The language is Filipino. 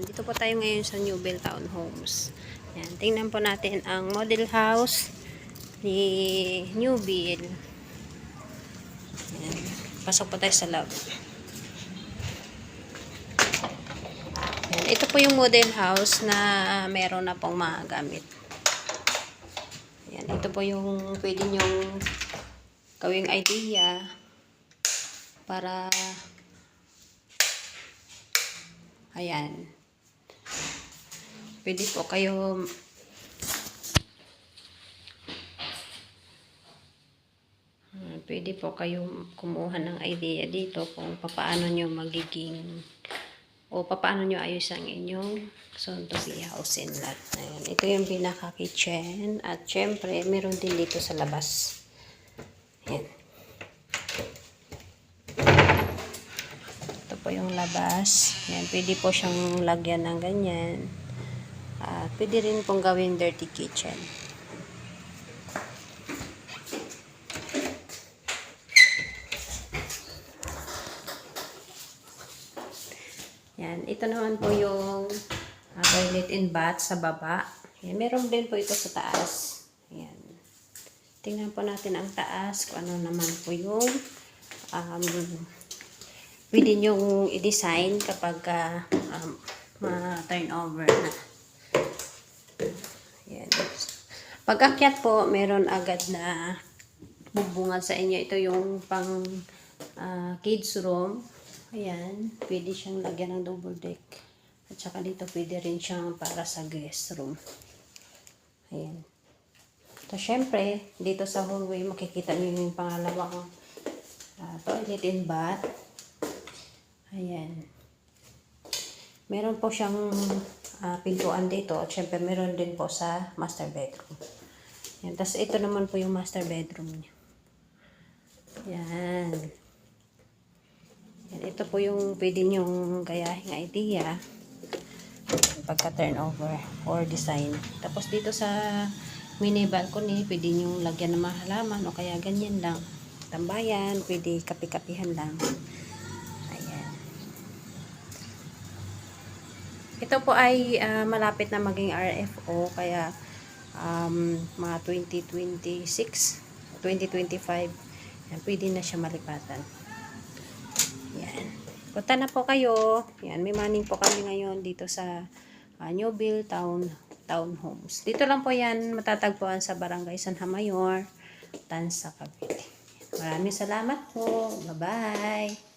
Dito po tayo ngayon sa Newbell Townhomes. Yan, tingnan po natin ang model house ni Newbell. Yan, pasok po tayo sa loob. Yan, ito po yung model house na meron na pong mga gamit. Yan, ito po yung pwede nyong gawing idea para ayan. Pwede po kayo kumuha ng idea dito kung paano nyo magiging o paano nyo ayos ang inyong soon to be house and lot. Ayan. Ito yung pinaka kitchen at syempre meron din dito sa labas. Ayan. Ito po yung labas. Ayan. Pwede po siyang lagyan ng ganyan. Pwede rin pong gawin dirty kitchen. Yan, ito naman po yung toilet and bath sa baba. Yan, meron din po ito sa taas. Yan. Tingnan po natin ang taas kung ano naman po yung pwede nyong i-design kapag ma-turn over na. Yan. Pag-akyat po, meron agad na bubungan sa inyo. Ito yung pang kids room. Ayan. Pwede siyang lagyan ng double deck. At saka dito pwede rin siyang para sa guest room. Ayan. So, syempre, dito sa hallway, makikita niyo yung pangalawang toilet and bath. Ayan. Meron po siyang pintuan dito. At syempre, meron din po sa master bedroom. Ayan. Tapos, ito naman po yung master bedroom niya. Ayan. Ayan. Ito po yung pwede nyong gayahing idea pagka-turn over or design. Tapos, dito sa mini balcony, pwede nyong lagyan ng mga halaman o kaya ganyan lang. Tambayan, pwede kapi-kapihan lang. Ayan. Ito po ay malapit na maging RFO, kaya mga 2026, 2025, yan, pwede na siya malipatan. Yan. Punta na po kayo. Yan, may maning po kami ngayon dito sa Newbell Townhomes. Dito lang po yan matatagpuan sa Barangay San Hamayor, Tansa, Cavite. Maraming salamat po. Bye-bye.